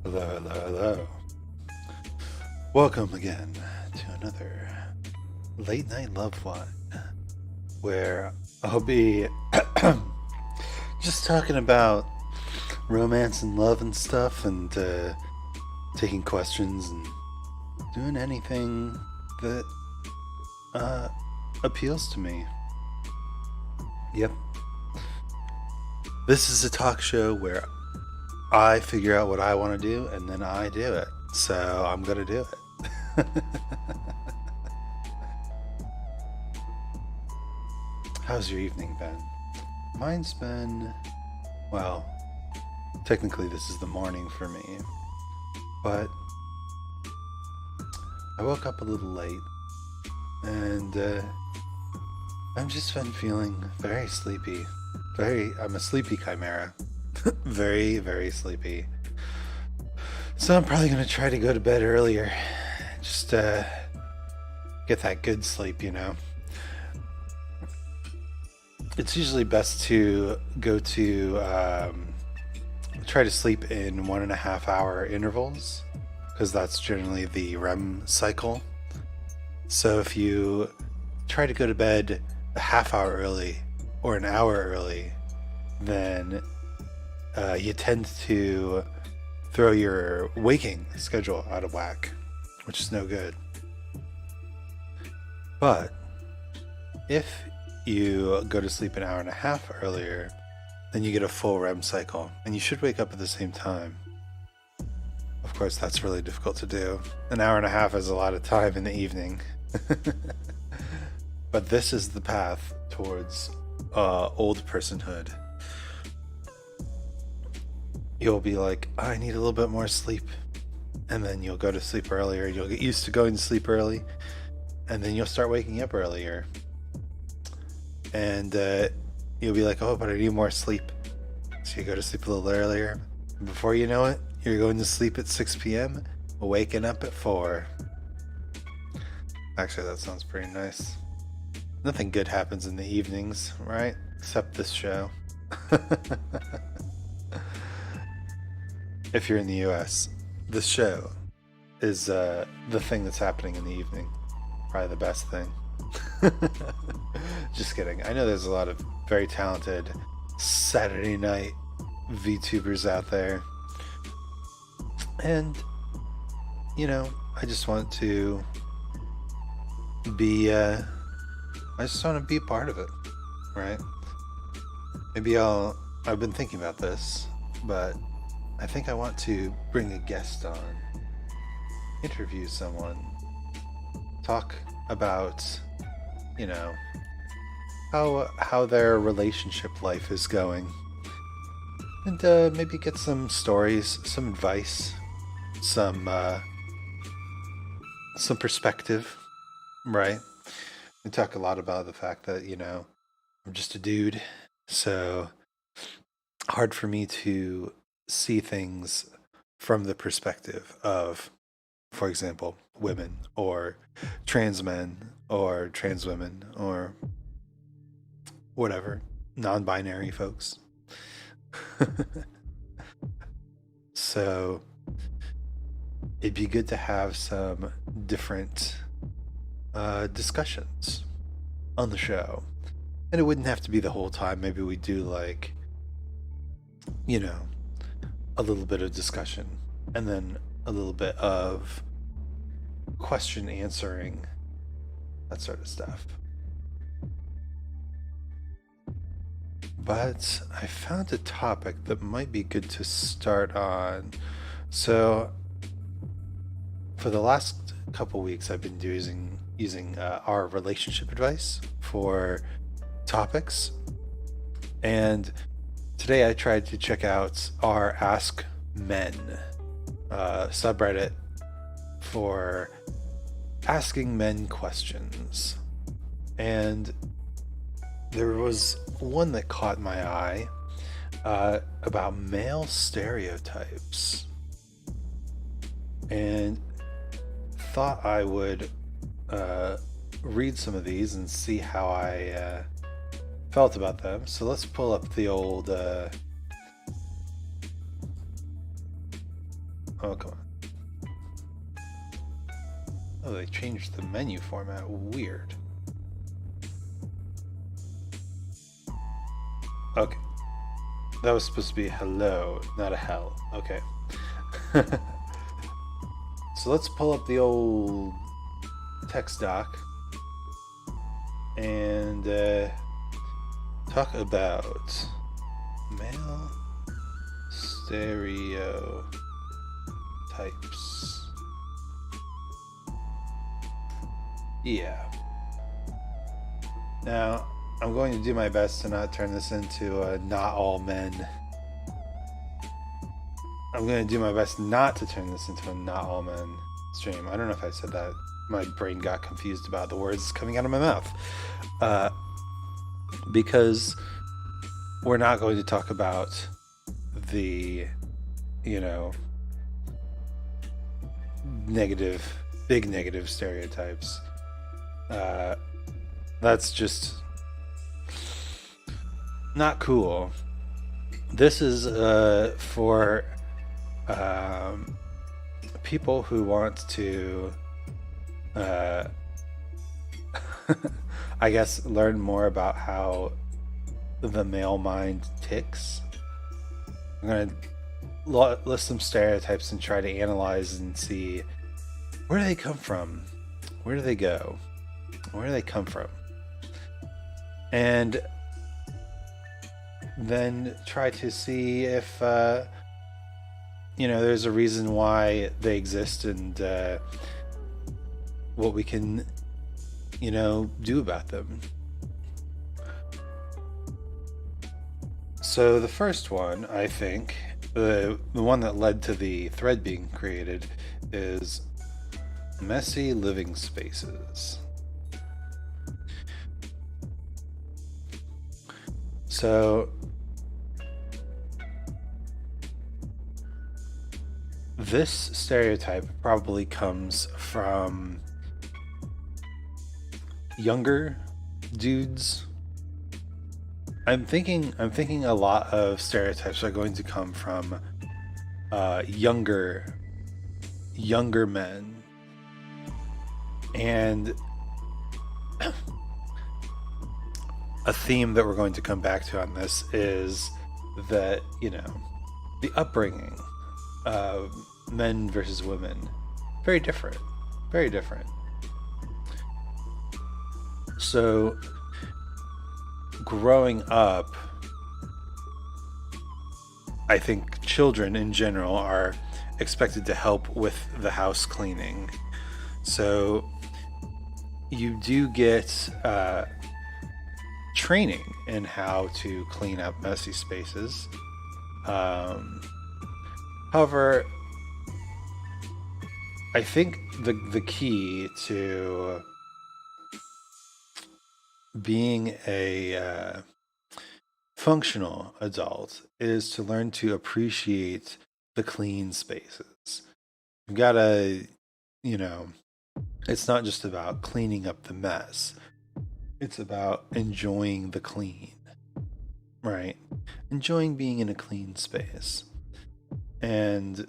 Hello, hello, hello. Welcome again to another late night love one, where I'll be just talking about romance and love and stuff, and taking questions and doing anything that appeals to me. Yep. This is a talk show where I figure out what I want to do and then I do it. So I'm going to do it. How's your evening been? Mine's been, well, technically this is the morning for me, but I woke up a little late and I've just been feeling very sleepy. I'm a sleepy chimera. Very, very sleepy. So I'm probably going to try to go to bed earlier. Just get that good sleep, you know. It's usually best to go to try to sleep in 1.5 hour intervals, because that's generally the REM cycle. So if you try to go to bed a half hour early or an hour early, then you tend to throw your waking schedule out of whack, which is no good. But if you go to sleep an hour and a half earlier, then you get a full REM cycle, and you should wake up at the same time. Of course, that's really difficult to do. An hour and a half is a lot of time in the evening. But this is the path towards old personhood. You'll be like, I need a little bit more sleep. And then you'll go to sleep earlier. You'll get used to going to sleep early. And then you'll start waking up earlier. And you'll be like, oh, but I need more sleep. So you go to sleep a little earlier. And before you know it, you're going to sleep at 6 p.m., waking up at 4. Actually, that sounds pretty nice. Nothing good happens in the evenings, right? Except this show. If you're in the US, this show is the thing that's happening in the evening. Probably the best thing. Just kidding. I know there's a lot of very talented Saturday night VTubers out there. And, you know, I just want to be a part of it, right? Maybe I've been thinking about this, but I think I want to bring a guest on, interview someone, talk about, you know, how their relationship life is going, and maybe get some stories, some advice, some perspective, right? We talk a lot about the fact that, you know, I'm just a dude, so hard for me to see things from the perspective of, for example, women or trans men or trans women or whatever, non-binary folks. So it'd be good to have some different discussions on the show. And it wouldn't have to be the whole time. Maybe we do, like, you know, a little bit of discussion and then a little bit of question answering, that sort of stuff. But I found a topic that might be good to start on. So for the last couple weeks, I've been using our relationship advice for topics, and today I tried to check out our Ask Men subreddit for asking men questions. And there was one that caught my eye about male stereotypes. And thought I would read some of these and see how I felt about them. So let's pull up the old Oh, come on. Oh, they changed the menu format. Weird. Okay. That was supposed to be hello, not a hell. Okay. So let's pull up the old text doc and talk about male stereotypes. Yeah. Now, I'm going to do my best to not turn this into a not all men. I'm going to do my best not to turn this into a not all men stream. I don't know if I said that. My brain got confused about the words coming out of my mouth. Because we're not going to talk about the, big negative stereotypes. That's just not cool. This is for people who want to I guess learn more about how the male mind ticks. I'm going to list some stereotypes and try to analyze and see where do they come from? Where do they go? Where do they come from? And then try to see if there's a reason why they exist and what we can do about them. So the first one, I think, the one that led to the thread being created, is messy living spaces. So this stereotype probably comes from younger dudes. I'm thinking a lot of stereotypes are going to come from younger men. And a theme that we're going to come back to on this is that, the upbringing of men versus women, very different. Very different. So, growing up, I think children in general are expected to help with the house cleaning. So, you do get training in how to clean up messy spaces. However, I think the key to being a functional adult is to learn to appreciate the clean spaces. You've got to, it's not just about cleaning up the mess. It's about enjoying the clean, right? Enjoying being in a clean space. And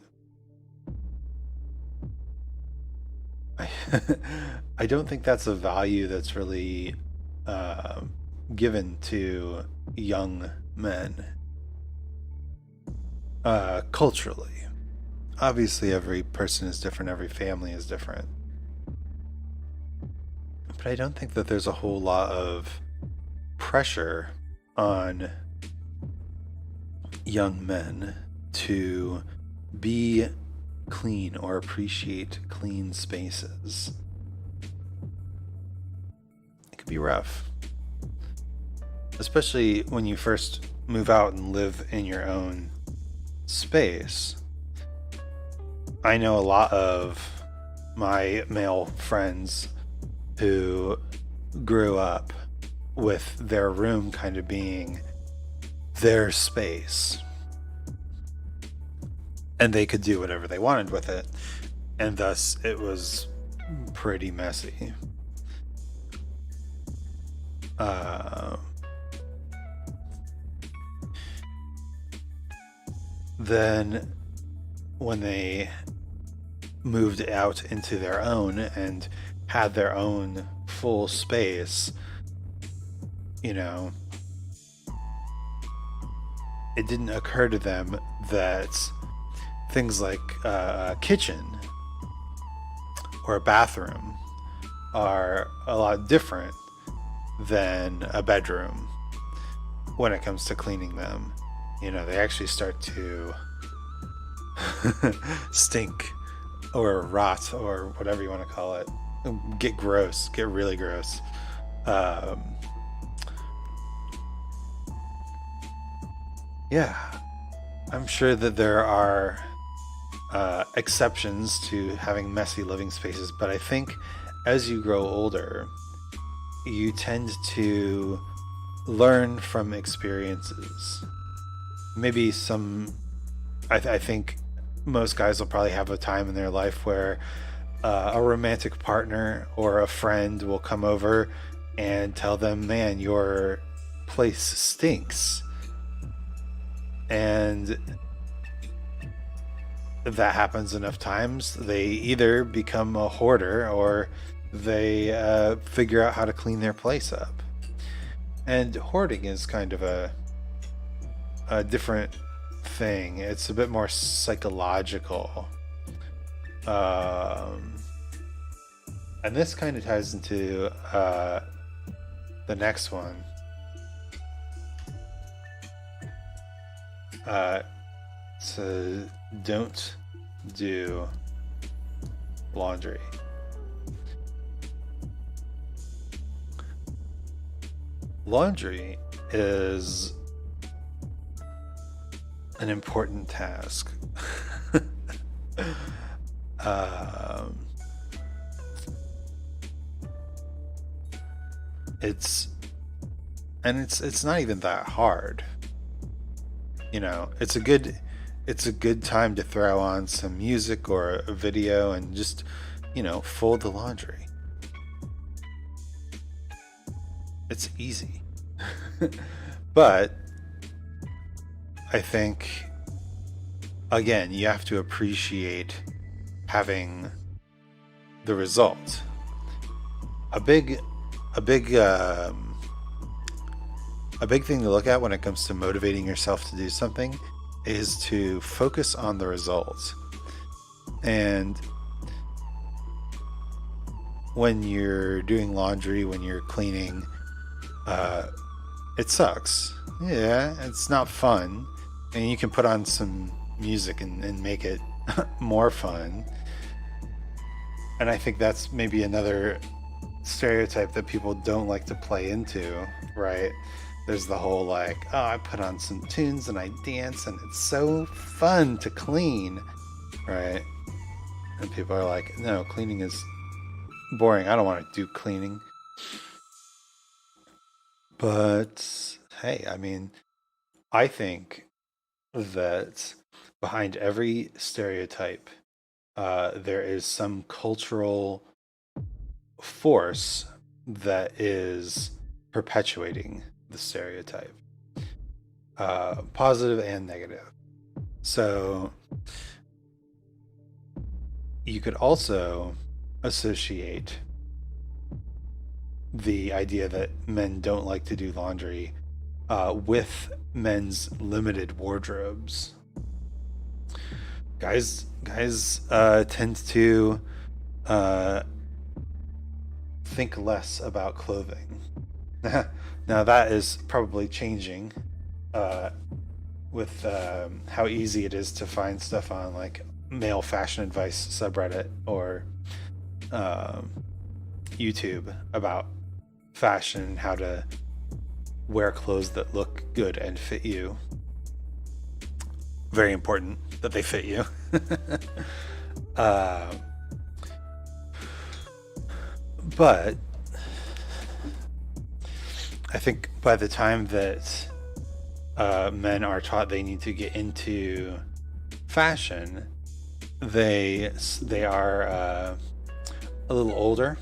I don't think that's a value that's really given to young men culturally. Obviously, every person is different, every family is different. But I don't think that there's a whole lot of pressure on young men to be clean or appreciate clean spaces. It could be rough, especially when you first move out and live in your own space. I know a lot of my male friends who grew up with their room kind of being their space. And they could do whatever they wanted with it. And thus, it was pretty messy. Then when they moved out into their own and had their own full space, you know, it didn't occur to them that things like a kitchen or a bathroom are a lot different than a bedroom when it comes to cleaning them. You know, they actually start to stink or rot or whatever you want to call it. Get gross, get really gross. Yeah, I'm sure that there are exceptions to having messy living spaces, but I think as you grow older, you tend to learn from experiences. Maybe I think most guys will probably have a time in their life where a romantic partner or a friend will come over and tell them, man, your place stinks. And if that happens enough times, they either become a hoarder or they figure out how to clean their place up. And hoarding is kind of a different thing. It's a bit more psychological. And this kind of ties into the next one. So don't do laundry. Laundry is an important task. It's not even that hard. You know, it's a good time to throw on some music or a video and just, you know, fold the laundry. It's easy. But I think, again, you have to appreciate having the result. A big thing to look at when it comes to motivating yourself to do something is to focus on the result. And when you're doing laundry, when you're cleaning, it sucks. Yeah, it's not fun. And you can put on some music and make it more fun. And I think that's maybe another stereotype that people don't like to play into, right? There's the whole like, oh, I put on some tunes and I dance and it's so fun to clean, right? And people are like, no, cleaning is boring. I don't want to do cleaning. But hey, I mean, I think that behind every stereotype, there is some cultural force that is perpetuating the stereotype, positive and negative. So you could also associate the idea that men don't like to do laundry with men's limited wardrobes. Guys tend to think less about clothing. Now that is probably changing with how easy it is to find stuff on like male fashion advice subreddit or YouTube about fashion and how to wear clothes that look good and fit you. Very important that they fit you. But I think by the time that men are taught they need to get into fashion, they are a little older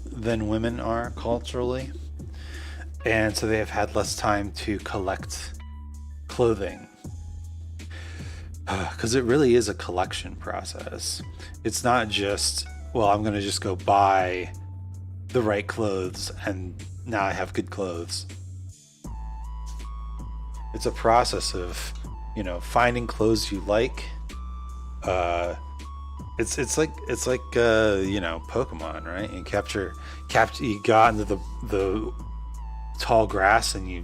than women are culturally, and so they have had less time to collect clothing. Because it really is a collection process. It's not just, well, I'm going to just go buy the right clothes and now I have good clothes. It's a process of, finding clothes you like. It's like Pokemon, right? You go out into the tall grass and you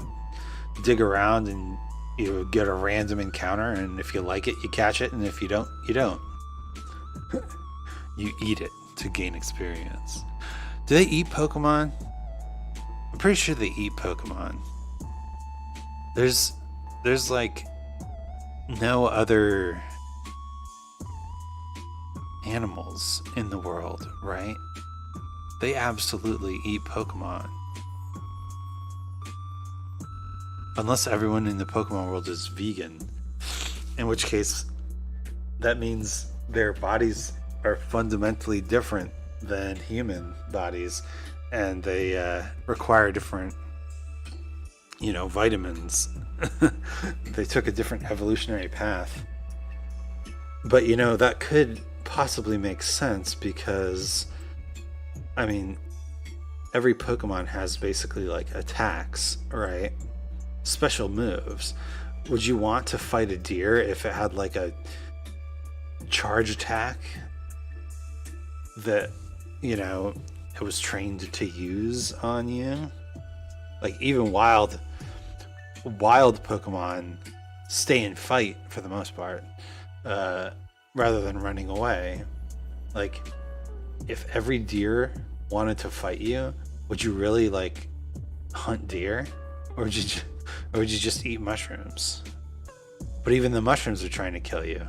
dig around and you get a random encounter, and if you like it, you catch it, and if you don't, you don't. You eat it to gain experience. Do they eat Pokemon? I'm pretty sure they eat Pokemon. There's like no other animals in the world, right? They absolutely eat Pokemon. Unless everyone in the Pokemon world is vegan, in which case that means their bodies are fundamentally different than human bodies, and they require different, vitamins. They took a different evolutionary path. But, that could possibly make sense because, every Pokemon has basically like attacks, right? Special moves. Would you want to fight a deer if it had like a charge attack that, it was trained to use on you? Like even wild Pokemon stay and fight for the most part, rather than running away. Like if every deer wanted to fight you, would you really like hunt deer, or would you just eat mushrooms? But even the mushrooms are trying to kill you.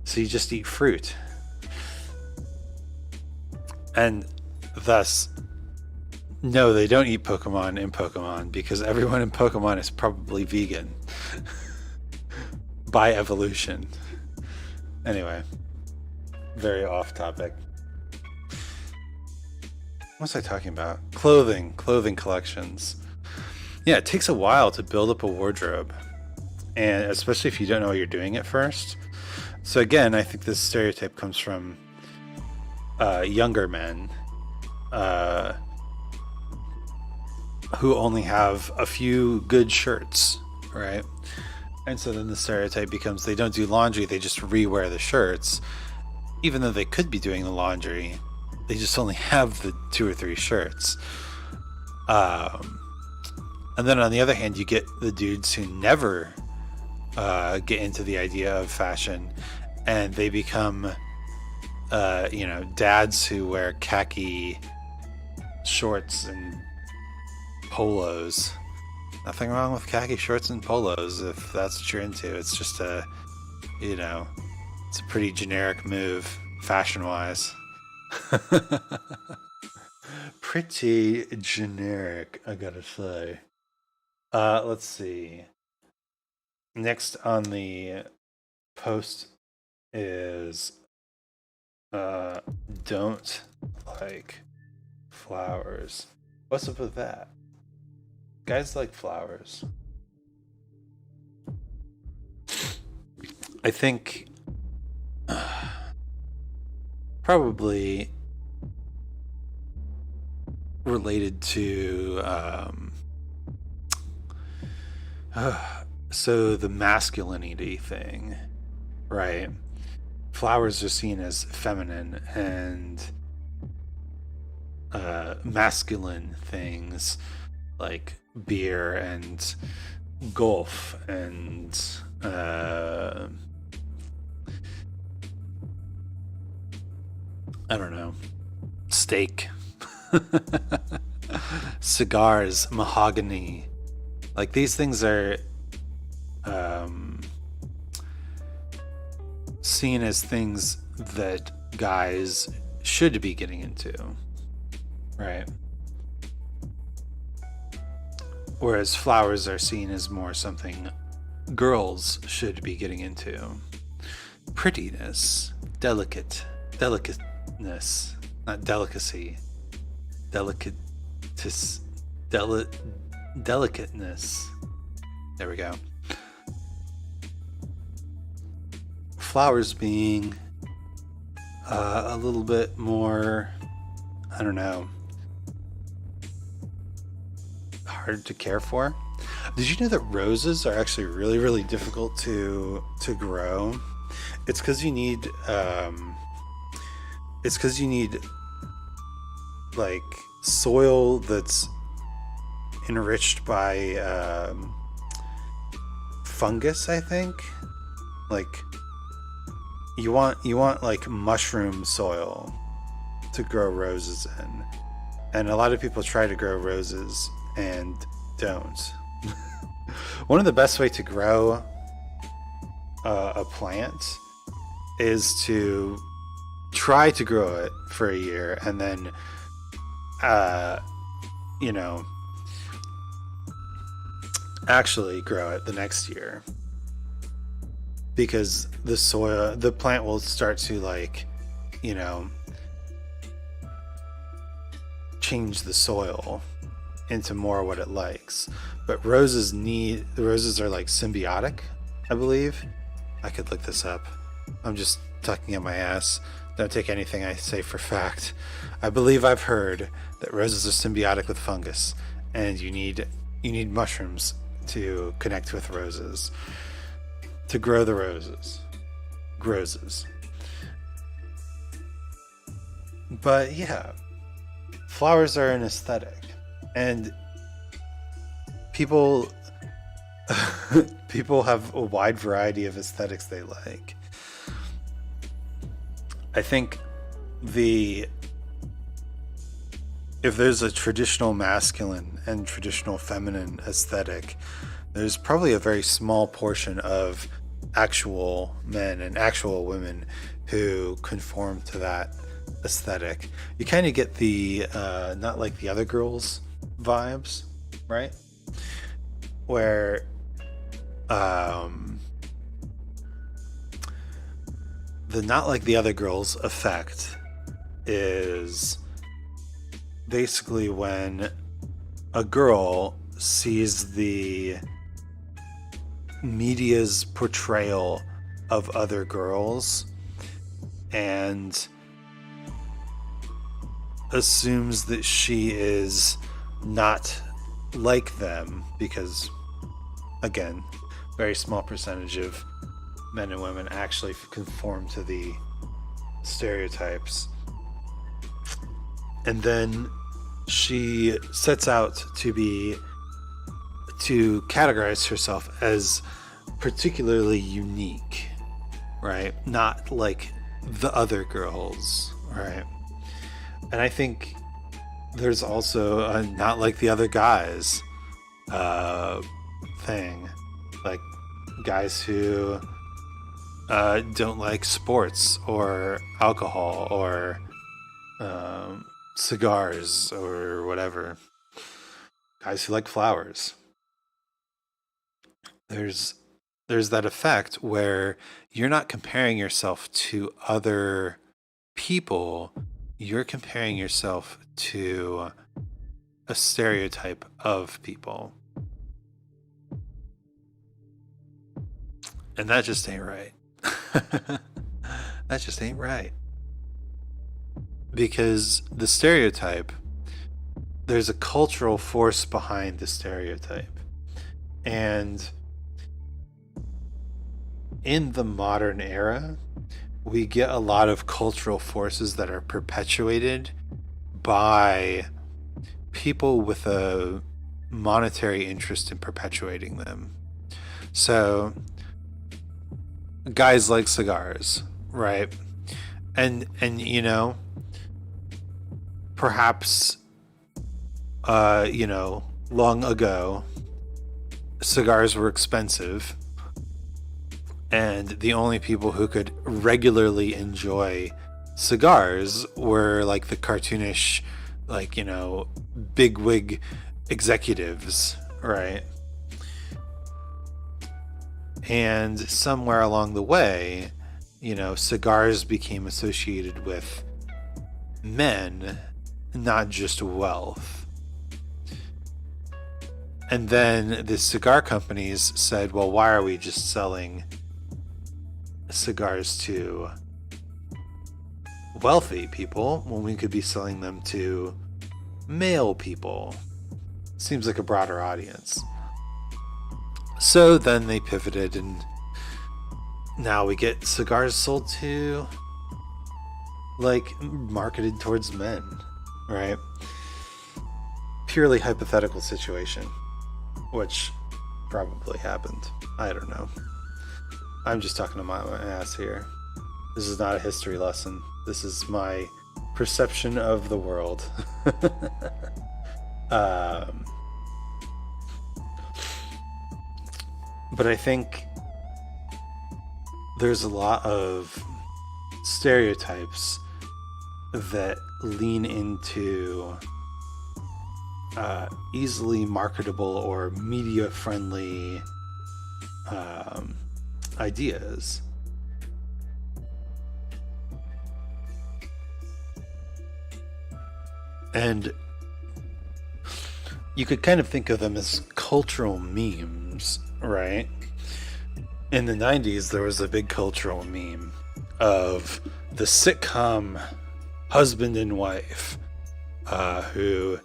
So you just eat fruit. And thus, no, they don't eat Pokemon in Pokemon because everyone in Pokemon is probably vegan. By evolution. Anyway, very off topic. What was I talking about? Clothing collections. Yeah, it takes a while to build up a wardrobe, and especially if you don't know what you're doing at first. So again, I think this stereotype comes from younger men who only have a few good shirts, right? And so then the stereotype becomes they don't do laundry, they just rewear the shirts, even though they could be doing the laundry. They just only have the 2 or 3 shirts. And then on the other hand, you get the dudes who never get into the idea of fashion, and they become, dads who wear khaki shorts and polos. Nothing wrong with khaki shorts and polos if that's what you're into. It's just it's a pretty generic move, fashion-wise. Pretty generic, I gotta say. Let's see. Next on the post is don't like flowers. What's up with that? Guys like flowers. I think probably related to so the masculinity thing, right? Flowers are seen as feminine, and masculine things like beer and golf and I don't know, steak, cigars, mahogany. Like these things are seen as things that guys should be getting into, right? Whereas flowers are seen as more something girls should be getting into. Prettiness, delicateness, not delicacy, delicateness. There we go. flowers being a little bit more, I don't know, hard to care for. Did you know that roses are actually really, really difficult to grow? It's because you need like soil that's enriched by fungus, I think. Like you want like mushroom soil to grow roses in. And a lot of people try to grow roses and don't. One of the best way to grow a plant is to try to grow it for a year and then you know, actually grow it the next year, because the plant will start to, like, you know, change the soil into more what it likes. But roses are like symbiotic, I believe. I could look this up. I'm just talking at my ass. Don't take anything I say for fact. I believe I've heard that roses are symbiotic with fungus, and you need mushrooms to connect with roses to grow the roses. But yeah, flowers are an aesthetic, and people have a wide variety of aesthetics they like. I think if there's a traditional masculine and traditional feminine aesthetic, there's probably a very small portion of actual men and actual women who conform to that aesthetic. You kind of get the not like the other girls vibes, right? Where the not like the other girls effect is basically when a girl sees the media's portrayal of other girls and assumes that she is not like them, because, again, very small percentage of men and women actually conform to the stereotypes. And then she sets out to categorize herself as particularly unique, right? Not like the other girls, right? And I think there's also a not like the other guys thing. Like guys who don't like sports or alcohol or cigars or whatever. Guys who like flowers. There's that effect where you're not comparing yourself to other people, you're comparing yourself to a stereotype of people. And that just ain't right. That just ain't right. Because the stereotype, there's a cultural force behind the stereotype. And in the modern era, we get a lot of cultural forces that are perpetuated by people with a monetary interest in perpetuating them. So guys like cigars, right? And you know, perhaps you know, long ago cigars were expensive, and the only people who could regularly enjoy cigars were like the cartoonish, like, you know, bigwig executives, right? And somewhere along the way, you know, cigars became associated with men, not just wealth. And then the cigar companies said, well, why are we just selling cigars to wealthy people when we could be selling them to male people? Seems like a broader audience. So then they pivoted, and now we get cigars sold to, like, marketed towards men, right? Purely hypothetical situation, which probably happened. I don't know. I'm just talking to my ass here. This is not a history lesson. This is my perception of the world. But I think there's a lot of stereotypes that lean into easily marketable or media friendly ideas. And you could kind of think of them as cultural memes, right? In the 90s, there was a big cultural meme of the sitcom husband and wife who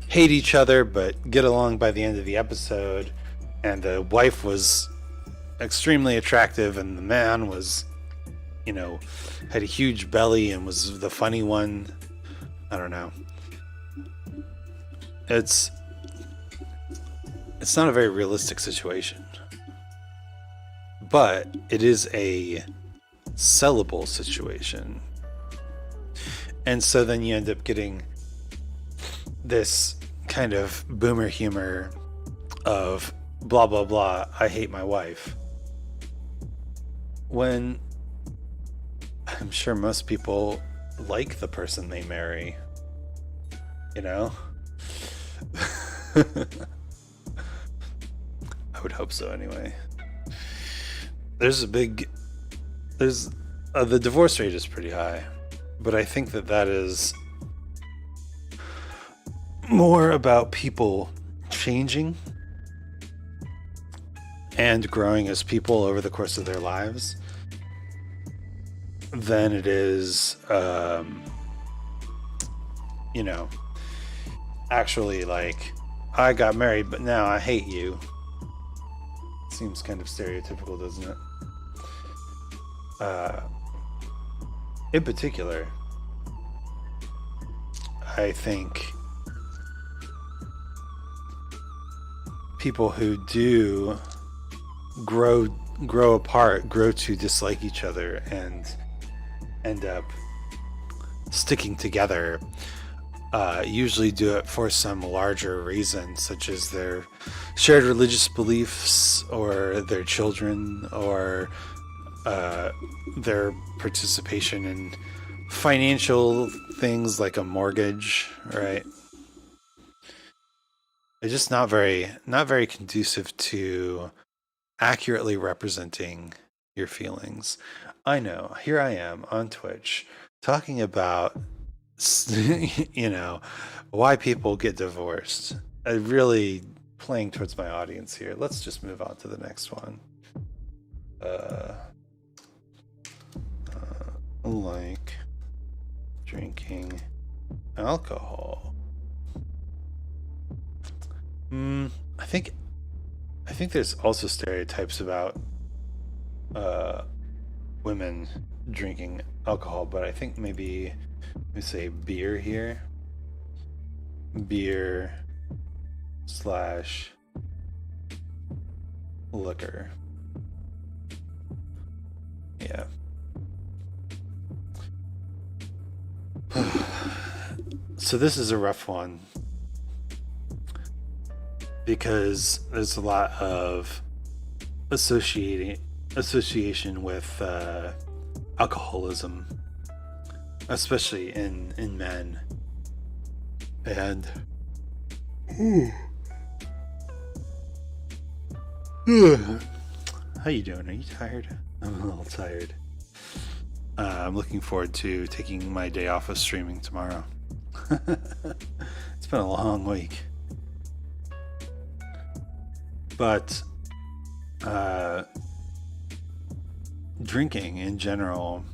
hate each other but get along by the end of the episode, and the wife was extremely attractive and the man was, you know, had a huge belly and was the funny one. I don't know. It's not a very realistic situation, but it is a sellable situation. And so then you end up getting this kind of boomer humor of blah blah blah, I hate my wife, when I'm sure most people like the person they marry, you know? I would hope so anyway. The divorce rate is pretty high, but I think that is more about people changing and growing as people over the course of their lives than it is, you know, actually like, I got married, but now I hate you. Seems kind of stereotypical, doesn't it? In particular, I think people who do grow apart, grow to dislike each other, and end up sticking together, usually do it for some larger reason, such as their shared religious beliefs, or their children, or their participation in financial things like a mortgage, right? It's just not very conducive to accurately representing your feelings. I know, here I am on Twitch talking about, you know, why people get divorced. I really playing towards my audience here. Let's just move on to the next one. Like drinking alcohol. I think there's also stereotypes about women drinking alcohol, but I think maybe we say beer here. Beer / liquor. Yeah. So this is a rough one because there's a lot of association with alcoholism, especially in men. And how you doing? Are you tired? I'm a little tired. I'm looking forward to taking my day off of streaming tomorrow. It's been a long week. But drinking in general,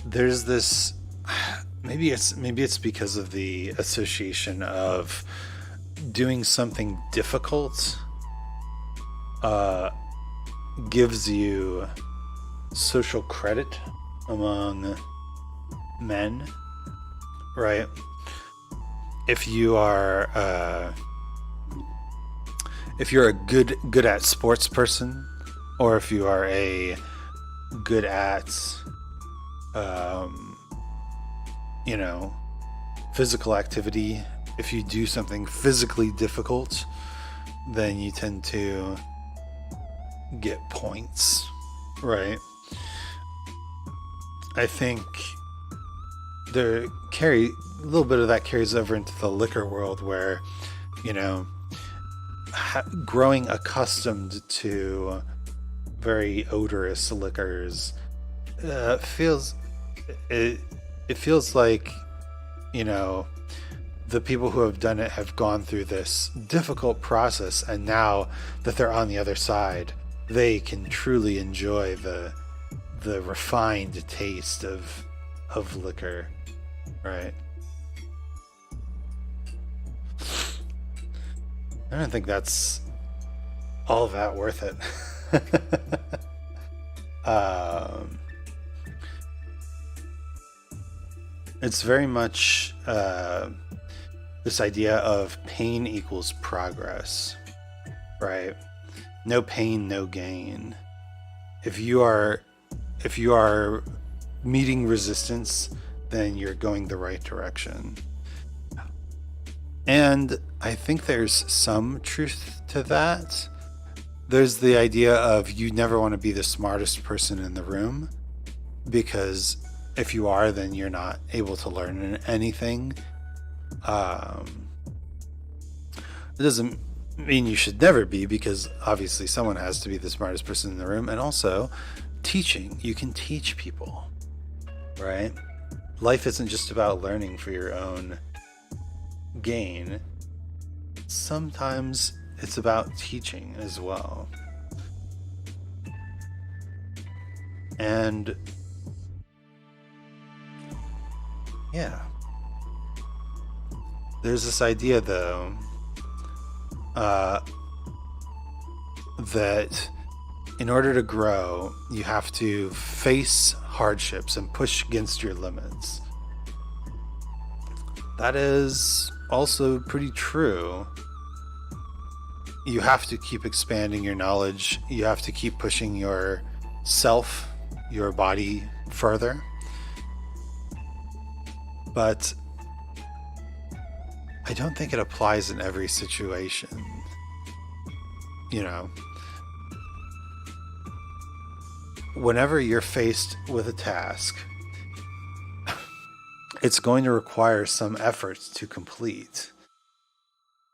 there's this, maybe it's because of the association of doing something difficult gives you social credit among men, right? If you are if you're a good at sports person, or if you are a good at um, you know, physical activity, if you do something physically difficult, then you tend to get points, right? I think there carry a little bit of that carries over into the liquor world, where, you know, growing accustomed to very odorous liquors feels it feels like, you know, the people who have done it have gone through this difficult process, and now that they're on the other side, they can truly enjoy the refined taste of liquor, right? I don't think that's all that worth it. um, it's very much this idea of pain equals progress, right? No pain, no gain. If you are meeting resistance, then you're going the right direction. And I think there's some truth to that. There's the idea of you never want to be the smartest person in the room, because if you are, then you're not able to learn anything. It doesn't mean you should never be, because obviously someone has to be the smartest person in the room. And also, teaching. You can teach people, right? Life isn't just about learning for your own gain. Sometimes it's about teaching as well. And yeah, there's this idea, though, that in order to grow, you have to face hardships and push against your limits. That is also pretty true. You have to keep expanding your knowledge. You have to keep pushing yourself, your body further. But I don't think it applies in every situation. You know, whenever you're faced with a task, it's going to require some effort to complete.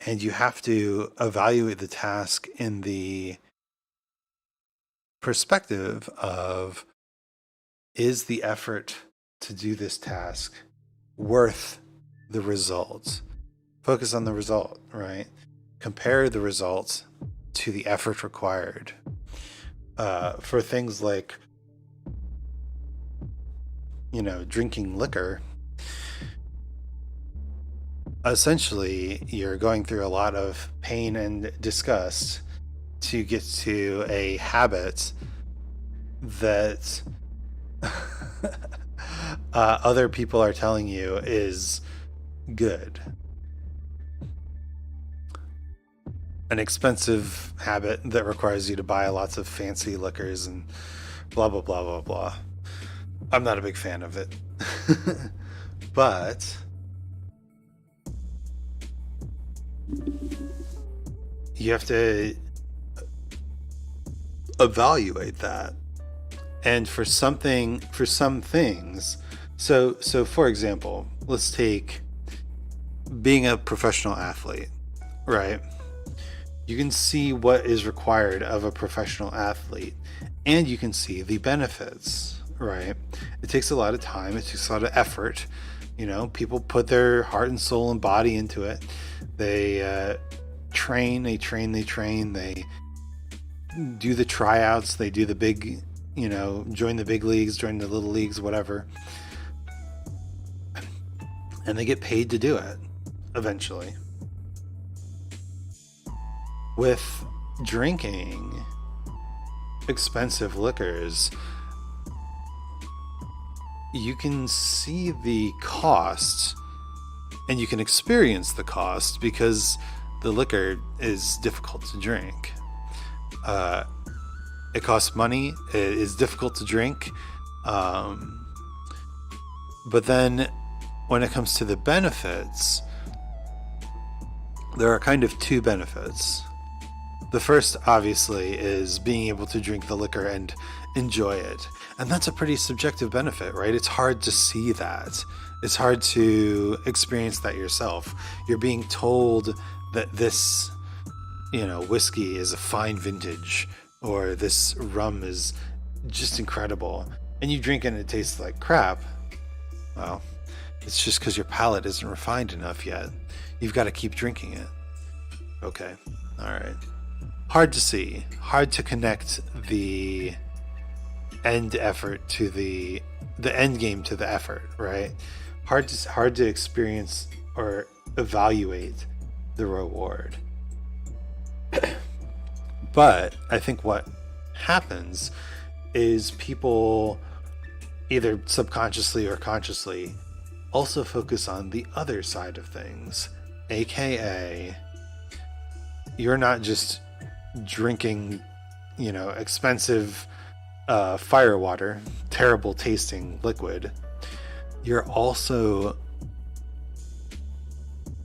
And you have to evaluate the task in the perspective of, is the effort to do this task worth the results? Focus on the result, right? Compare the results to the effort required. For things like, you know, drinking liquor, essentially you're going through a lot of pain and disgust to get to a habit that other people are telling you is good. An expensive habit that requires you to buy lots of fancy liquors and blah, blah, blah, blah, blah. I'm not a big fan of it. But you have to evaluate that. And for some things, so for example, let's take being a professional athlete, right? You can see what is required of a professional athlete, and you can see the benefits, right? It takes a lot of time, it takes a lot of effort. You know, people put their heart and soul and body into it. They train, they do the tryouts, they do the big, join the big leagues, join the little leagues, whatever. And they get paid to do it eventually. With drinking expensive liquors, you can see the cost and you can experience the cost because the liquor is difficult to drink. It costs money, it is difficult to drink. But then when it comes to the benefits, there are kind of two benefits. The first, obviously, is being able to drink the liquor and enjoy it. And that's a pretty subjective benefit, right? It's hard to see that. It's hard to experience that yourself. You're being told that this, whiskey is a fine vintage, or this rum is just incredible. And you drink it and it tastes like crap. Well, it's just because your palate isn't refined enough yet. You've got to keep drinking it. Okay, all right. Hard to see. Hard to connect the end effort to the end game to the effort, right? Hard to experience or evaluate the reward. But I think what happens is people, either subconsciously or consciously, also focus on the other side of things, aka you're not just drinking, expensive fire water, terrible tasting liquid. You're also,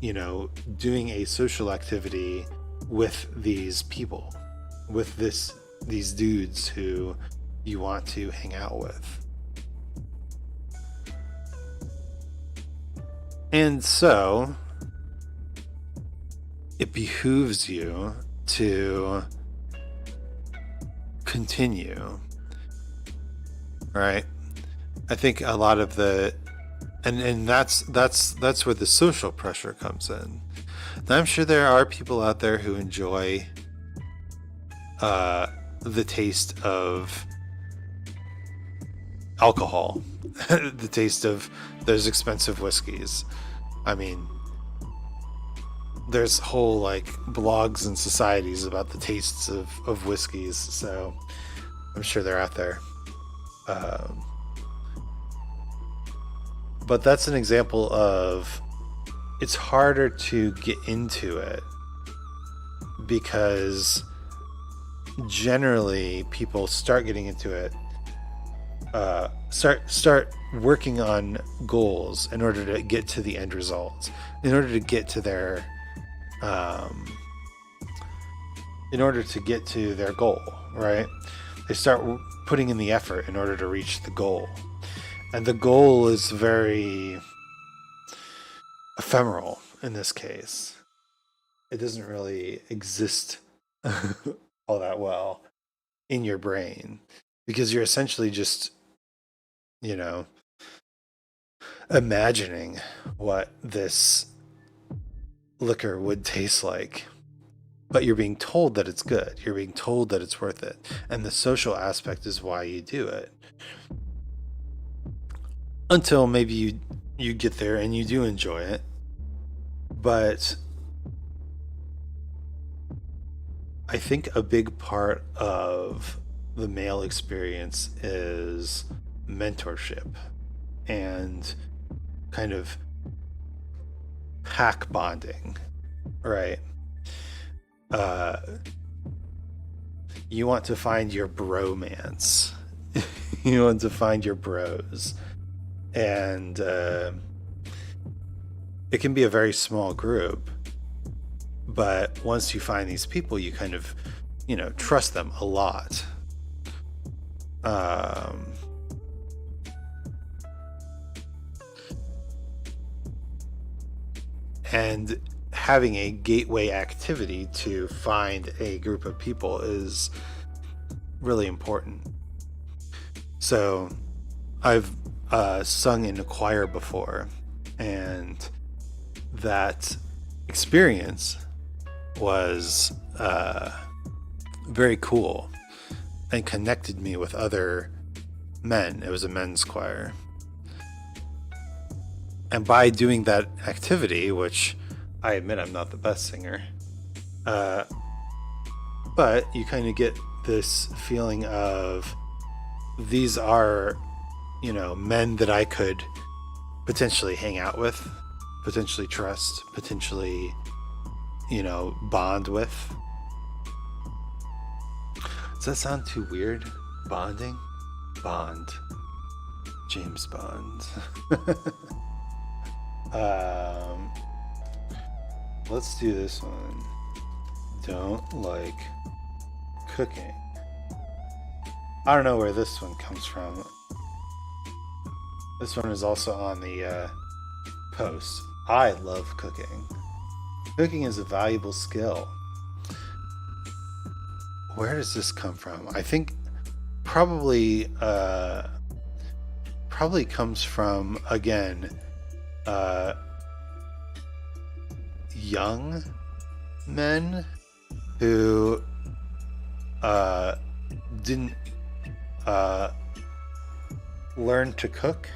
doing a social activity with these people, with these dudes who you want to hang out with. And so it behooves you to continue, right? I think a lot of and that's where the social pressure comes in. Now, I'm sure there are people out there who enjoy the taste of alcohol, the taste of those expensive whiskeys. I mean, there's whole blogs and societies about the tastes of whiskeys, so I'm sure they're out there. But that's an example of it's harder to get into it because generally people start getting into it, start working on goals in order to get to the end result, in order to get to their goal, right? They start putting in the effort in order to reach the goal. And the goal is very ephemeral in this case. It doesn't really exist all that well in your brain because you're essentially just, imagining what this liquor would taste like. But you're being told that it's good. You're being told that it's worth it. And the social aspect is why you do it. Until maybe you get there and you do enjoy it. But I think a big part of the male experience is mentorship and kind of pack bonding, right? You want to find your bromance. You want to find your bros. And it can be a very small group, but once you find these people, you kind of, trust them a lot. And having a gateway activity to find a group of people is really important. So I've sung in a choir before, and that experience was very cool and connected me with other men. It was a men's choir. And by doing that activity, which I admit I'm not the best singer, uh, but you kind of get this feeling of these are, men that I could potentially hang out with, potentially trust, potentially, bond with. Does that sound too weird? Bonding? Bond. James Bond. Let's do this one. Don't like cooking. I don't know where this one comes from. This one is also on the post. I love cooking. Cooking is a valuable skill. Where does this come from? I think probably comes from, again, young men who didn't learn to cook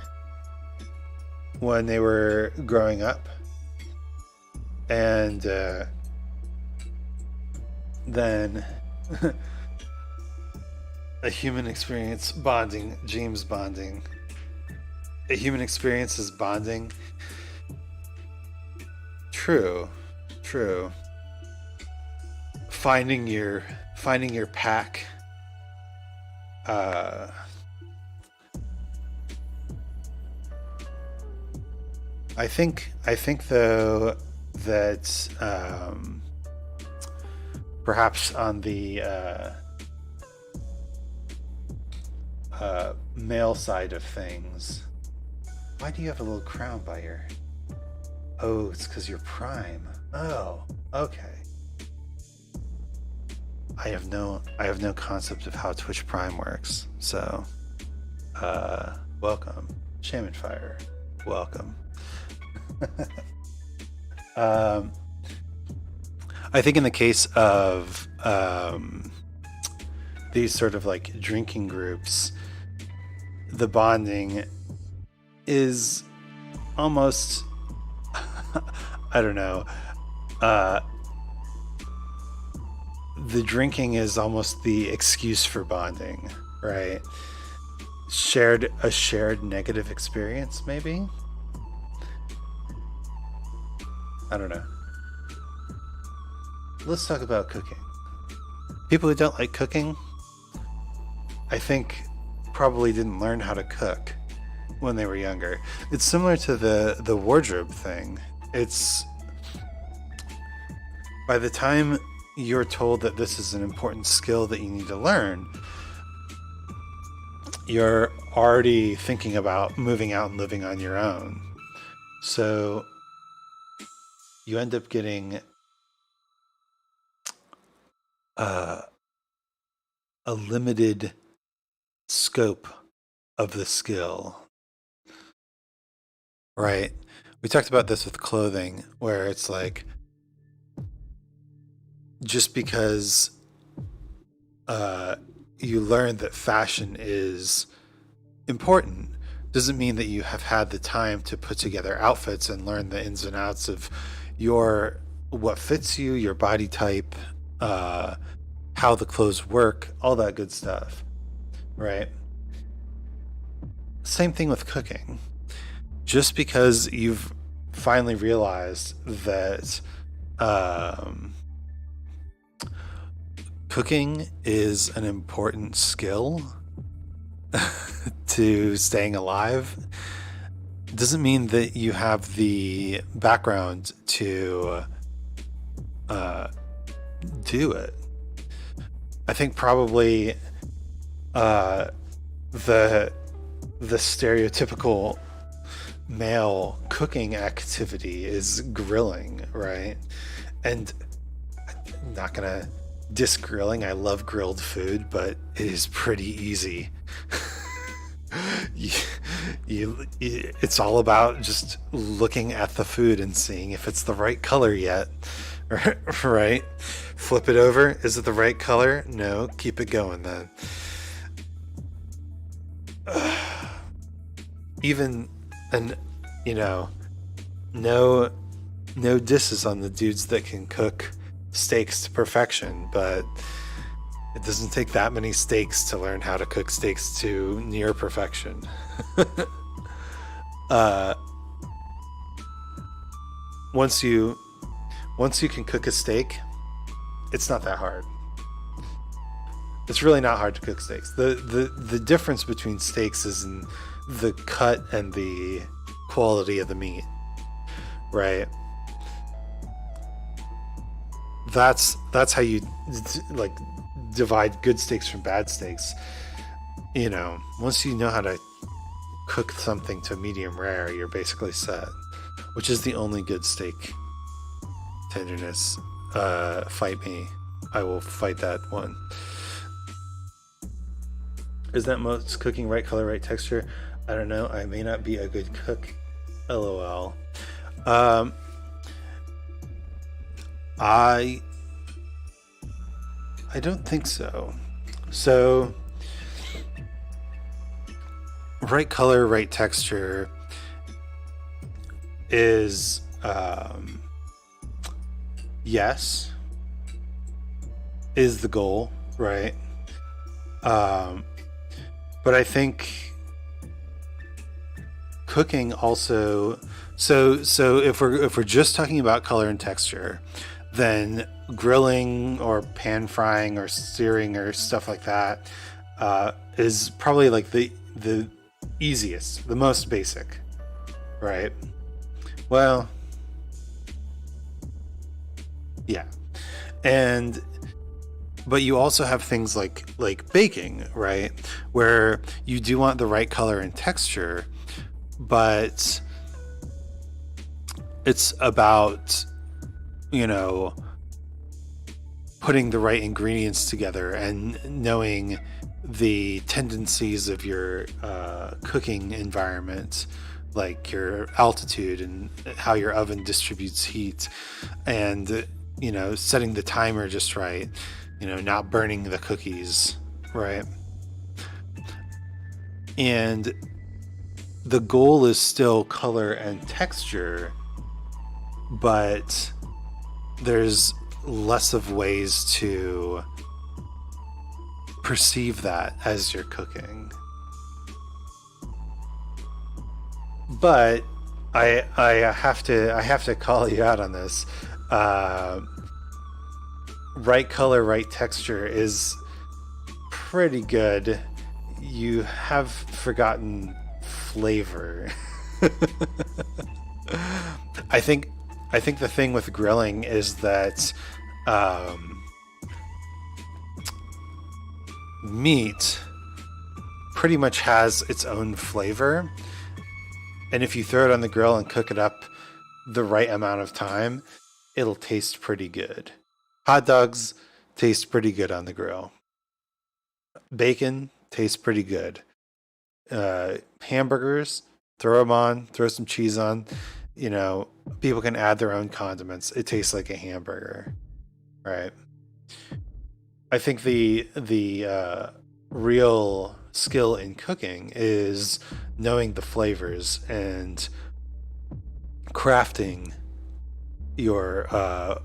when they were growing up, and then a human experience bonding, James bonding. A human experience is bonding. True. Finding your pack. I think though that perhaps on the male side of things. Why do you have a little crown by your... Oh, it's because you're prime. Oh, okay. I have no concept of how Twitch Prime works. So, welcome, Shaman Fire. Welcome. I think in the case of these sort of like drinking groups, the bonding is almost I don't know. The drinking is almost the excuse for bonding, right? A shared negative experience, maybe? I don't know. Let's talk about cooking. People who don't like cooking, I think, probably didn't learn how to cook when they were younger. It's similar to the wardrobe thing. It's by the time you're told that this is an important skill that you need to learn, you're already thinking about moving out and living on your own. So you end up getting a limited scope of the skill, right? We talked about this with clothing, where it's like, just because you learn that fashion is important doesn't mean that you have had the time to put together outfits and learn the ins and outs of what fits you, your body type, how the clothes work, all that good stuff, right? Same thing with cooking. Just because you've finally realized that cooking is an important skill to staying alive doesn't mean that you have the background to do it. I think probably the stereotypical male cooking activity is grilling, right? And I'm not gonna diss grilling. I love grilled food, but it is pretty easy. It's all about just looking at the food and seeing if it's the right color yet, Right? Flip it over. Is it the right color? No. Keep it going then. Even, and you know, no, no disses on the dudes that can cook steaks to perfection, but it doesn't take that many steaks to learn how to cook steaks to near perfection. uh, once you once you can cook a steak, it's not that hard. It's really not hard to cook steaks. The difference between steaks is in the cut and the quality of the meat, right? That's how you like divide good steaks from bad steaks. Once you know how to cook something to medium rare, you're basically set, which is the only good steak tenderness. Fight me. I will fight that one. Is that most cooking right color, right texture? I don't know. I may not be a good cook. LOL. I don't think so. So, right color, right texture is yes, is the goal, right? But I think cooking also, so if we're just talking about color and texture, then grilling or pan frying or searing or stuff like that is probably like the easiest, the most basic, right? Well, yeah. But you also have things like baking, right? Where you do want the right color and texture, but it's about, putting the right ingredients together and knowing the tendencies of your cooking environment, like your altitude and how your oven distributes heat, and setting the timer just right, not burning the cookies, right? And the goal is still color and texture, but there's less of ways to perceive that as you're cooking. But I have to call you out on this. Right color, right texture is pretty good. You have forgotten flavor. I think the thing with grilling is that meat pretty much has its own flavor, and if you throw it on the grill and cook it up the right amount of time, it'll taste pretty good. Hot dogs taste pretty good on the grill. Bacon tastes pretty good. Hamburgers, throw them on, throw some cheese on. People can add their own condiments. It tastes like a hamburger, right? I think the real skill in cooking is knowing the flavors and crafting your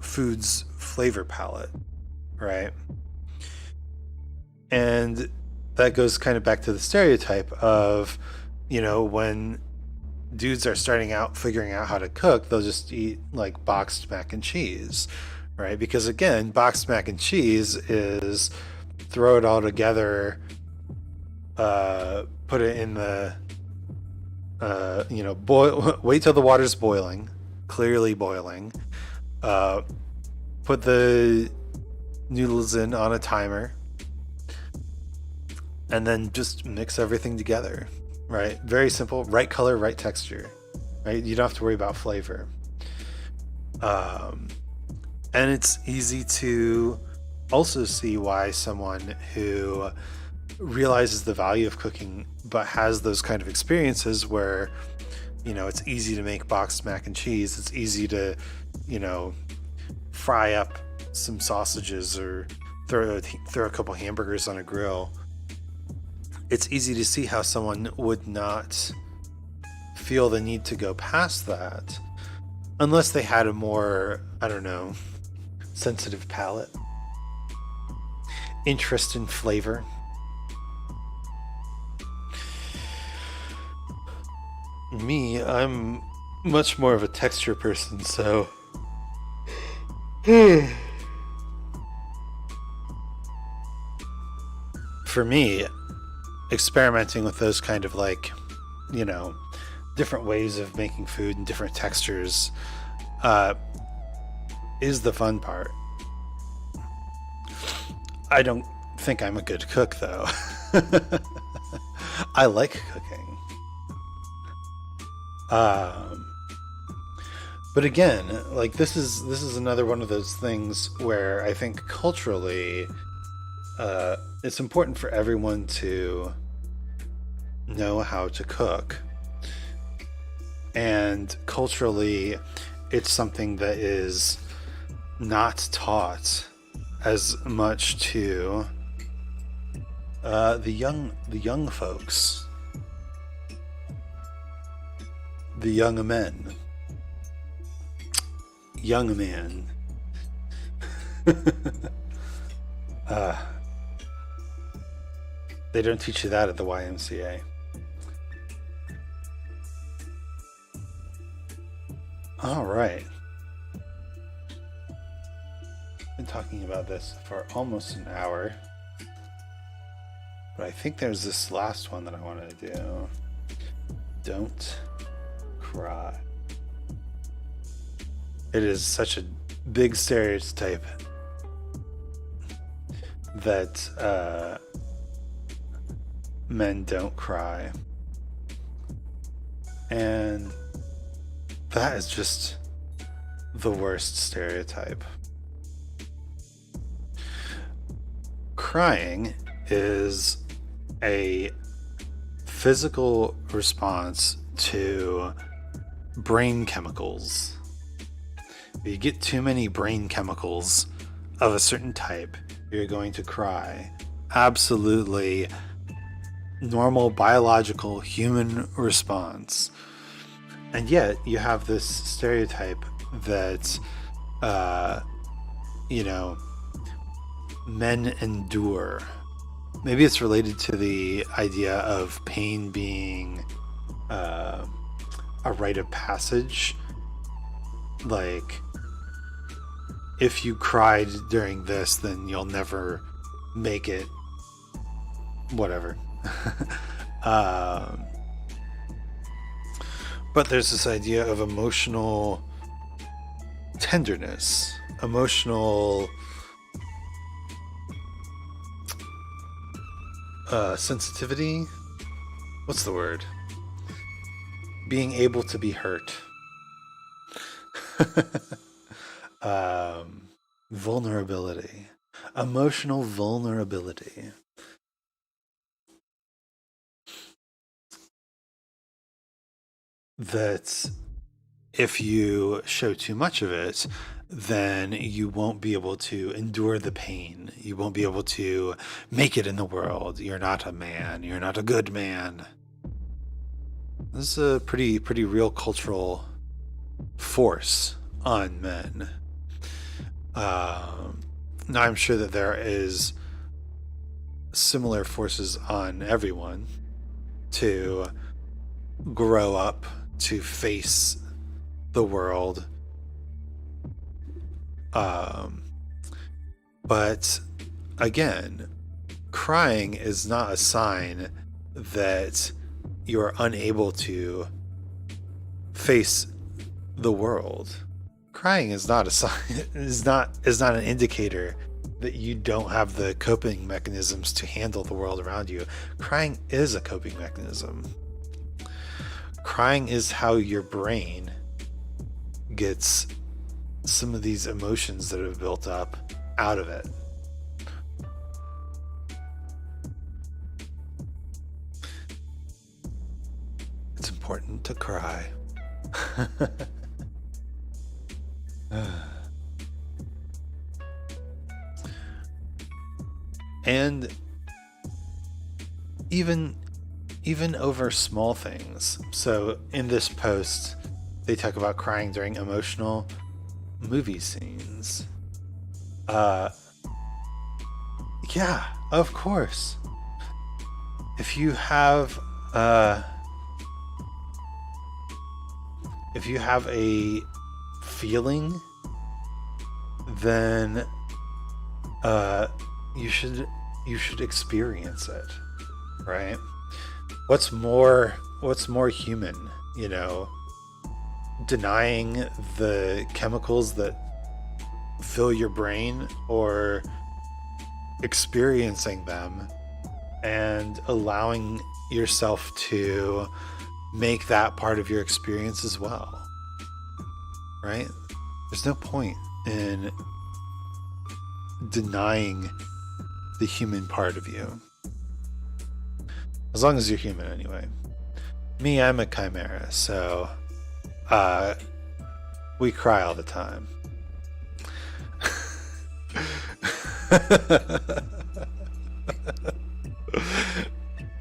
food's flavor palette, right? And that goes kind of back to the stereotype of, when dudes are starting out figuring out how to cook, they'll just eat like boxed mac and cheese, right? Because again, boxed mac and cheese is throw it all together, put it in the boil, wait till the water's boiling, clearly boiling, put the noodles in on a timer, and then just mix everything together, right? Very simple. Right color, right texture, right? You don't have to worry about flavor. And it's easy to also see why someone who realizes the value of cooking but has those kind of experiences where it's easy to make boxed mac and cheese, it's easy to fry up some sausages or throw a couple hamburgers on a grill, it's easy to see how someone would not feel the need to go past that unless they had a more, I don't know, sensitive palate, interest in flavor. Me, I'm much more of a texture person, so for me, experimenting with those kind of like, you know, different ways of making food and different textures is the fun part. I don't think I'm a good cook, though. I like cooking. But again, like this is another one of those things where I think culturally, it's important for everyone to know how to cook, and culturally, it's something that is not taught as much to the young folks, the young men, young man. They don't teach you that at the YMCA. All right. Been talking about this for almost an hour, but I think there's this last one that I want to do. Don't cry. It is such a big stereotype that men don't cry, and that is just the worst stereotype. Crying is a physical response to brain chemicals. If you get too many brain chemicals of a certain type, you're going to cry. Absolutely normal biological human response. And yet you have this stereotype that men endure. Maybe it's related to the idea of pain being a rite of passage. Like, if you cried during this, then you'll never make it. Whatever. But there's this idea of emotional tenderness, emotional sensitivity. What's the word? Being able to be hurt. Vulnerability. Emotional vulnerability. That if you show too much of it, then you won't be able to endure the pain. You won't be able to make it in the world. You're not a man. You're not a good man. This is a pretty real cultural force on men. Now I'm sure that there is similar forces on everyone to grow up, to face the world. But again, crying is not a sign that you're unable to face the world. Crying is not a sign, is not an indicator that you don't have the coping mechanisms to handle the world around you. Crying is a coping mechanism. Crying is how your brain gets some of these emotions that have built up out of it. It's important to cry. And even over small things. So in this post, they talk about crying during emotional movie scenes. Yeah, of course. If you have a feeling, then you should experience it, right? What's more human, denying the chemicals that fill your brain, or experiencing them and allowing yourself to make that part of your experience as well, right? There's no point in denying the human part of you, as long as you're human anyway. Me, I'm a chimera, so we cry all the time.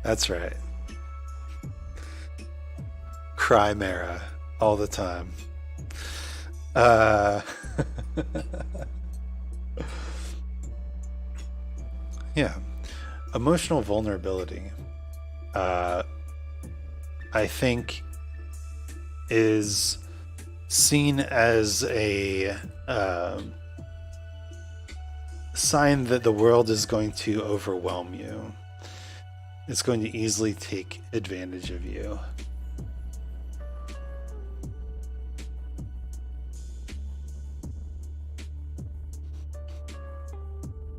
That's right. Chimera all the time. Yeah. Emotional vulnerability, I think, is seen as a sign that the world is going to overwhelm you. It's going to easily take advantage of you.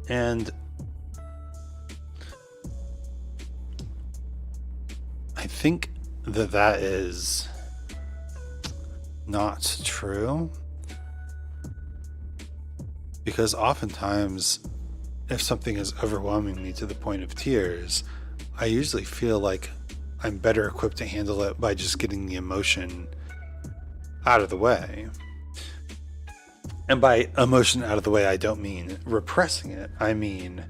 And I think that is not true, because oftentimes if something is overwhelming me to the point of tears, I usually feel like I'm better equipped to handle it by just getting the emotion out of the way. And by emotion out of the way, I don't mean repressing it. I mean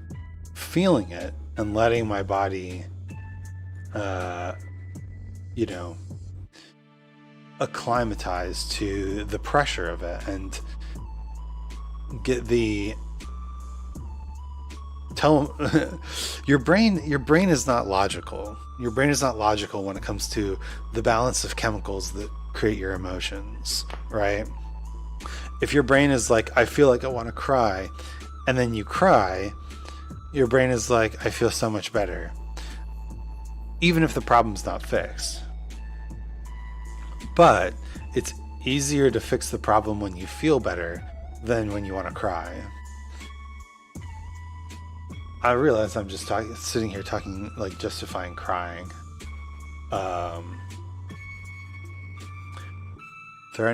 feeling it and letting my body, acclimatize to the pressure of it, and get the your brain is not logical. Your brain is not logical when it comes to the balance of chemicals that create your emotions, right? If your brain is like, I feel like I want to cry, and then you cry, your brain is like, I feel so much better, even if the problem's not fixed. But it's easier to fix the problem when you feel better than when you want to cry. I realize I'm just sitting here talking, like, justifying crying. If there are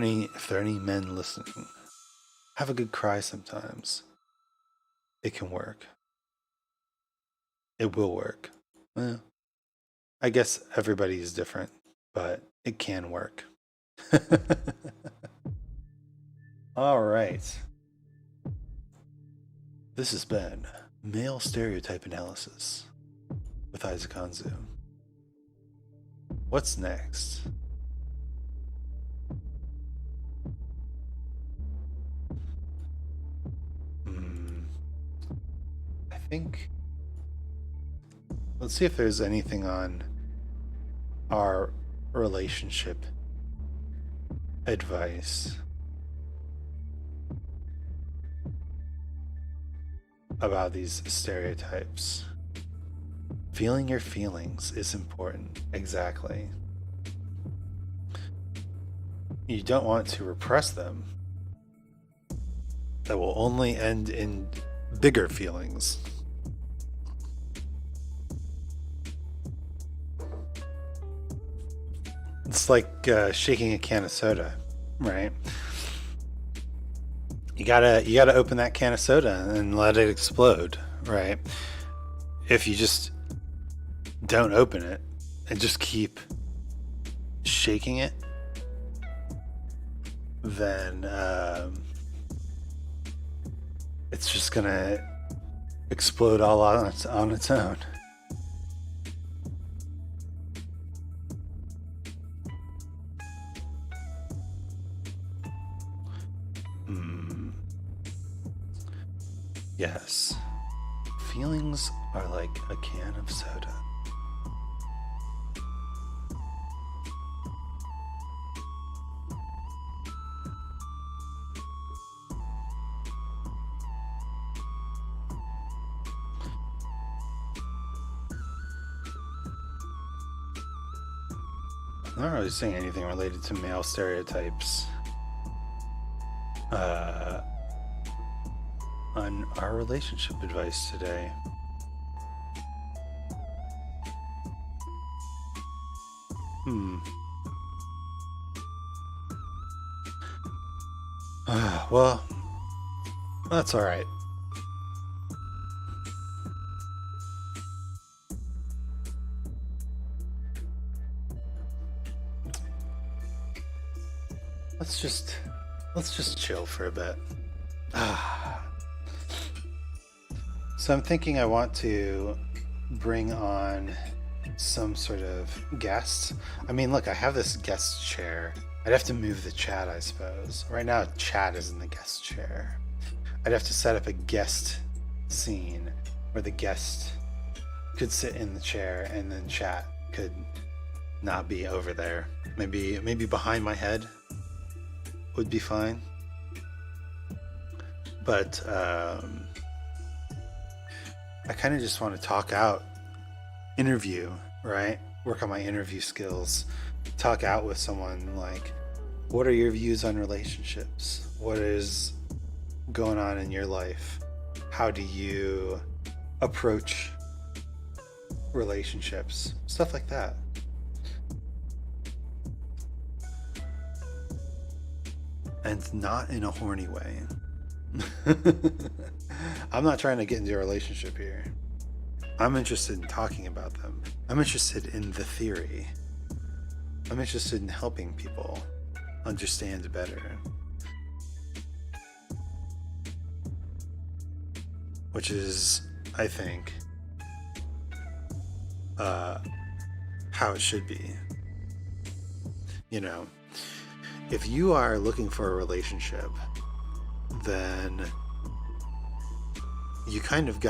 any men listening, have a good cry sometimes. It can work. It will work. Well, I guess everybody is different, but it can work. All right. This has been Male Stereotype Analysis with Isaac Anzu. What's next? I think, let's see if there's anything on our relationship advice about these stereotypes. Feeling your feelings is important. Exactly. You don't want to repress them. That will only end in bigger feelings. It's like shaking a can of soda, right? You gotta open that can of soda and let it explode, right? If you just don't open it and just keep shaking it, then it's just gonna explode all on its own. Yes. Feelings are like a can of soda. I'm not really saying anything related to male stereotypes on our relationship advice today. Well, that's all right. Let's just chill for a bit. So I'm thinking I want to bring on some sort of guest. I mean, look, I have this guest chair. I'd have to move the chat, I suppose. Right now, chat is in the guest chair. I'd have to set up a guest scene where the guest could sit in the chair and then chat could not be over there. Maybe behind my head would be fine. But I kind of just want to talk out, interview, right? Work on my interview skills, talk out with someone like, what are your views on relationships? What is going on in your life? How do you approach relationships? Stuff like that. And not in a horny way. I'm not trying to get into a relationship here. I'm interested in talking about them. I'm interested in the theory. I'm interested in helping people understand better. Which is, I think, how it should be. You know, if you are looking for a relationship, then you kind of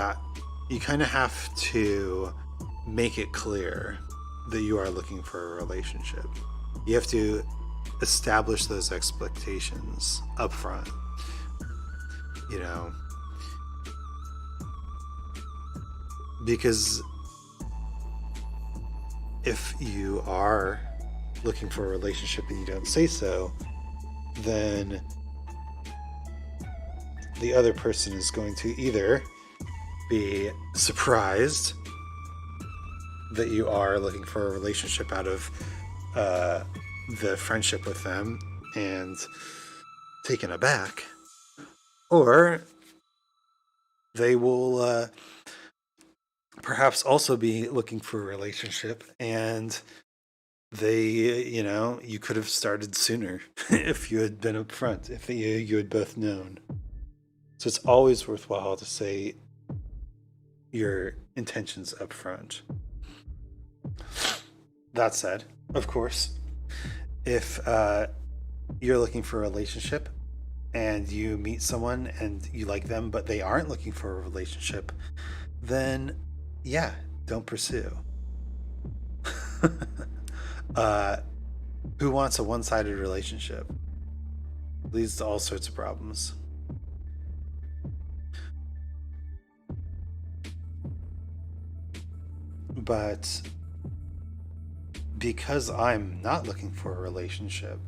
have to make it clear that you are looking for a relationship. You have to establish those expectations up front. You know, because if you are looking for a relationship and you don't say so, then the other person is going to either be surprised that you are looking for a relationship out of the friendship with them and taken aback, or they will perhaps also be looking for a relationship and you could have started sooner if you had been upfront, if you had both known. So it's always worthwhile to say your intentions up front. That said, of course, if you're looking for a relationship and you meet someone and you like them, but they aren't looking for a relationship, then yeah, don't pursue. Who wants a one-sided relationship? Leads to all sorts of problems. But because I'm not looking for a relationship,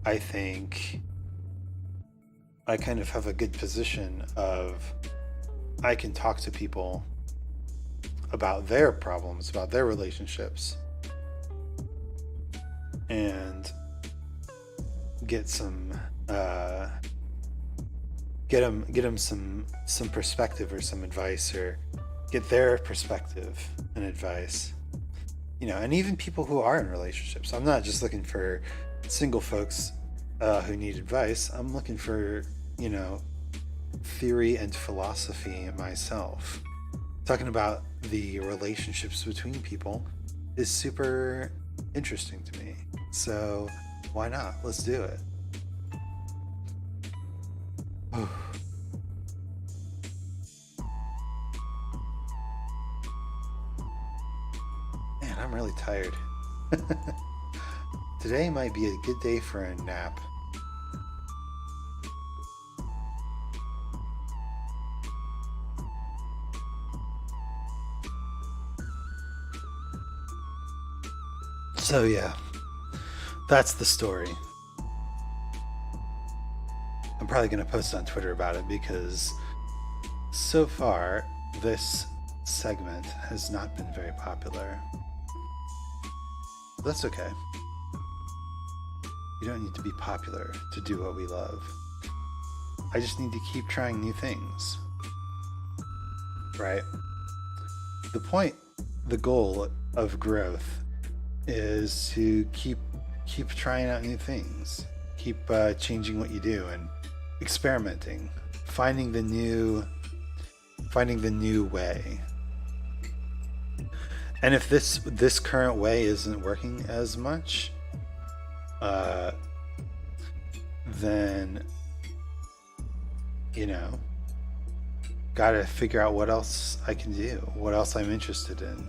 I think I kind of have a good position of I can talk to people about their problems, about their relationships, and get some get them some perspective or some advice, or get their perspective and advice, and even people who are in relationships. I'm not just looking for single folks who need advice. I'm looking for theory and philosophy myself. Talking about the relationships between people is super interesting to me. So why not? Let's do it. Man, I'm really tired. Today might be a good day for a nap. So yeah, that's the story. I'm probably going to post on Twitter about it because so far this segment has not been very popular. That's okay. You don't need to be popular to do what we love. I just need to keep trying new things. Right? The goal of growth is to keep trying out new things, keep changing what you do and experimenting, finding the new way. And if this current way isn't working as much, then gotta figure out what else I can do, what else I'm interested in.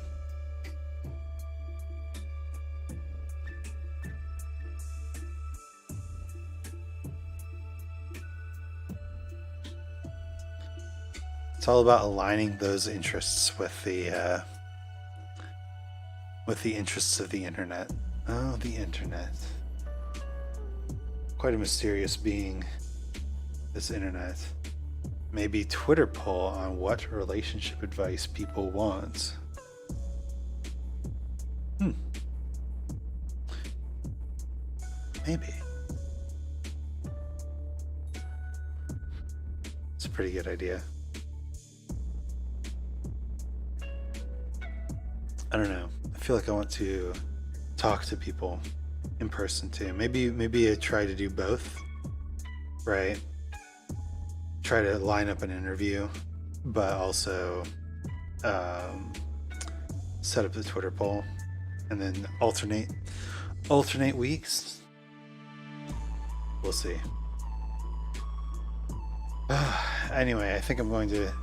It's all about aligning those interests with the interests of the internet. Oh, the internet. Quite a mysterious being, this internet. Maybe Twitter poll on what relationship advice people want. Maybe. It's a pretty good idea. I don't know. I feel like I want to talk to people in person too. Maybe I try to do both, right? Try to line up an interview, but also set up the Twitter poll, and then alternate weeks. We'll see. Anyway, I think I'm going to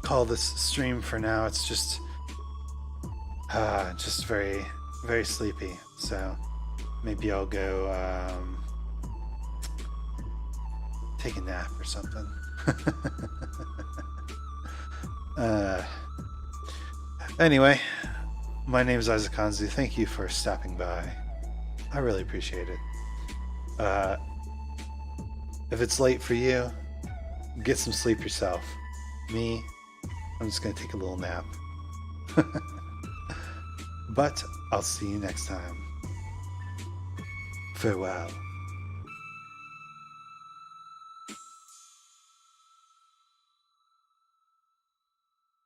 call this stream for now. It's just very, very sleepy. So maybe I'll go take a nap or something. Anyway, my name is Isaac Anzu. Thank you for stopping by. I really appreciate it. If it's late for you, get some sleep yourself. Me, I'm just going to take a little nap. But I'll see you next time. Farewell.